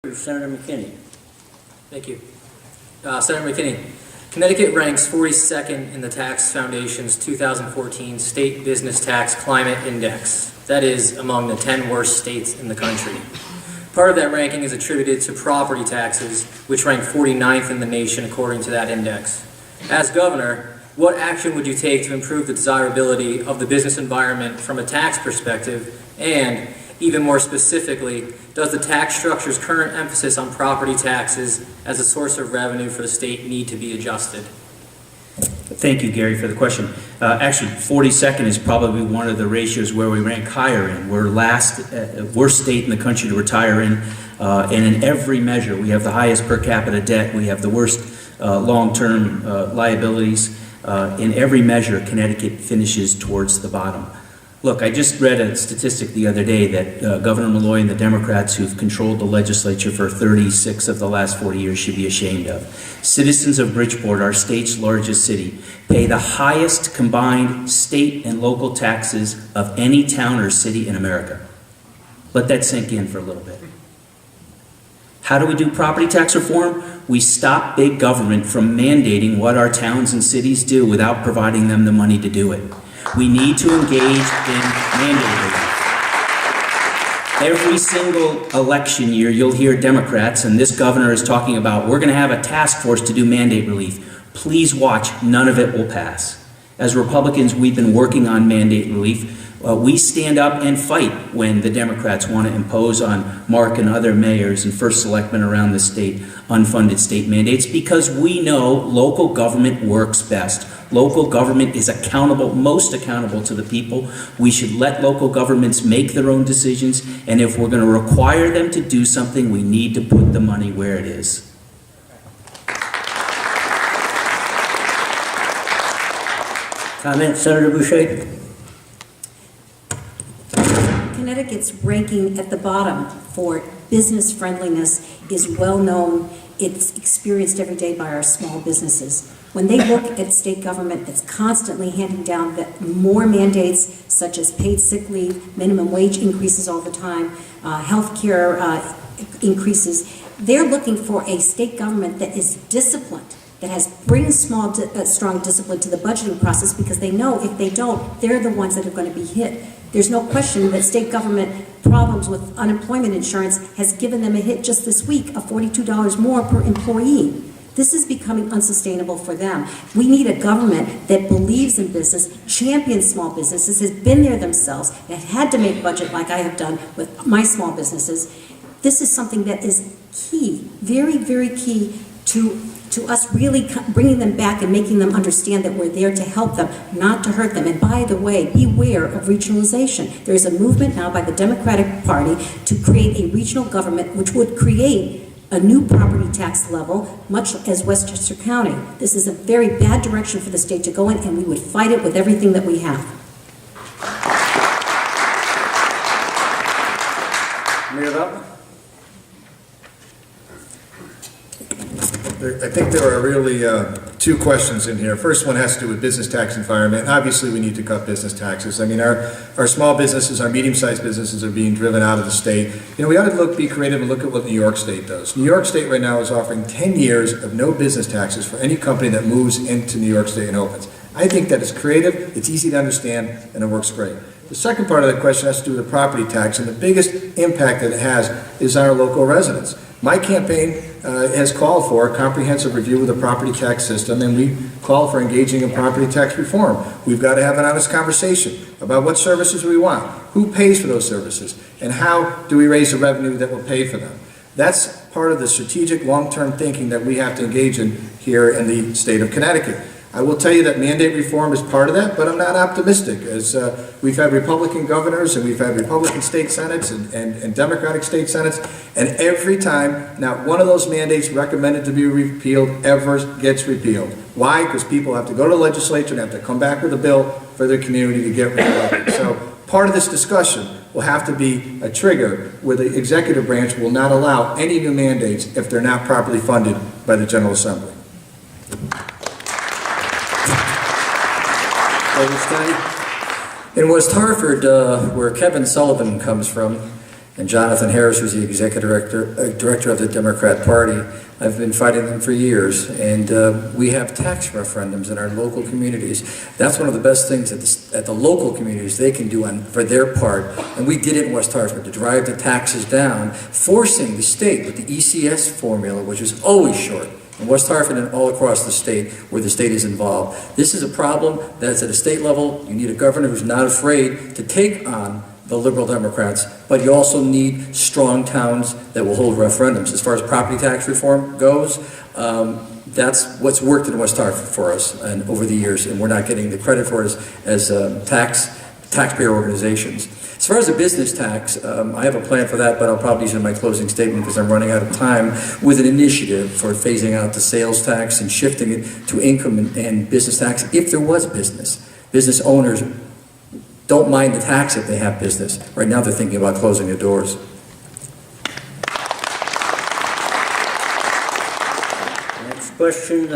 Senator McKinney. Thank you. Senator McKinney, Connecticut ranks 42nd in the Tax Foundation's 2014 State Business Tax Climate Index. That is among the 10 worst states in the country. Part of that ranking is attributed to property taxes, which rank 49th in the nation according to that index. As governor, what action would you take to improve the desirability of the business environment from a tax perspective, and even more specifically, does the tax structure's current emphasis on property taxes as a source of revenue for the state need to be adjusted? Thank you, Gary, for the question. Actually, 42nd is probably one of the ratios where we rank higher in. We're worst state in the country to retire in, and in every measure, we have the highest per capita debt, we have the worst long-term liabilities. In every measure, Connecticut finishes towards the bottom. Look, I just read a statistic the other day that Governor Malloy and the Democrats who've controlled the legislature for 36 of the last 40 years should be ashamed of. Citizens of Bridgeport, our state's largest city, pay the highest combined state and local taxes of any town or city in America. Let that sink in for a little bit. How do we do property tax reform? We stop big government from mandating what our towns and cities do without providing them the money to do it. We need to engage in mandate relief. Every single election year, you'll hear Democrats, and this governor is talking about, we're going to have a task force to do mandate relief. Please watch, none of it will pass. As Republicans, we've been working on mandate relief. We stand up and fight when the Democrats want to impose on Mark and other mayors and first selectmen around the state unfunded state mandates, because we know local government works best. Local government is accountable, most accountable to the people. We should let local governments make their own decisions, and if we're going to require them to do something, we need to put the money where it is. Comment, Senator Boucher. Connecticut's ranking at the bottom for business friendliness is well known. It's experienced every day by our small businesses. When they look at state government, it's constantly handing down more mandates such as paid sick leave, minimum wage increases all the time, health care increases. They're looking for a state government that is disciplined, that brings strong discipline to the budgeting process, because they know if they don't, they're the ones that are going to be hit. There's no question that state government problems with unemployment insurance has given them a hit just this week of $42 more per employee. This is becoming unsustainable for them. We need a government that believes in business, champions small businesses, has been there themselves, that had to make budget like I have done with my small businesses. This is something that is key, very, very key to us really bringing them back and making them understand that we're there to help them, not to hurt them. And by the way, beware of regionalization. There's a movement now by the Democratic Party to create a regional government which would create a new property tax level, much as Westchester County. This is a very bad direction for the state to go in, and we would fight it with everything that we have. I think there are really two questions in here. First one has to do with business tax environment. Obviously, we need to cut business taxes. I mean, our small businesses, our medium-sized businesses are being driven out of the state. You know, we ought to be creative and look at what New York State does. New York State right now is offering 10 years of no business taxes for any company that moves into New York State and opens. I think that is creative, it's easy to understand, and it works great. The second part of the question has to do with the property tax, and the biggest impact that it has is on our local residents. My campaign has called for a comprehensive review of the property tax system, and we call for engaging in property tax reform. We've got to have an honest conversation about what services we want, who pays for those services, and how do we raise the revenue that will pay for them. That's part of the strategic long-term thinking that we have to engage in here in the state of Connecticut. I will tell you that mandate reform is part of that, but I'm not optimistic, as we've had Republican governors and we've had Republican state senates and Democratic state senates, and every time, not one of those mandates recommended to be repealed ever gets repealed. Why? Because people have to go to the legislature and have to come back with a bill for their community to get reelected. So part of this discussion will have to be a trigger where the executive branch will not allow any new mandates if they're not properly funded by the General Assembly. In West Hartford, where Kevin Sullivan comes from, and Jonathan Harris, who's the executive director of the Democrat Party. I've been fighting them for years, and we have tax referendums in our local communities. That's one of the best things at the local communities they can do for their part, and we did it in West Hartford to drive the taxes down, forcing the state with the ECS formula, which is always short, in West Hartford and all across the state where the state is involved. This is a problem that's at a state level. You need a governor who's not afraid to take on the Liberal Democrats, but you also need strong towns that will hold referendums. As far as property tax reform goes, that's what's worked in West Hartford for us and over the years, and we're not getting the credit for it as taxpayer organizations. As far as the business tax, I have a plan for that, but I'll probably use it in my closing statement because I'm running out of time, with an initiative for phasing out the sales tax and shifting it to income and business tax if there was business. Business owners don't mind the tax if they have business. Right now they're thinking about closing their doors. Next question,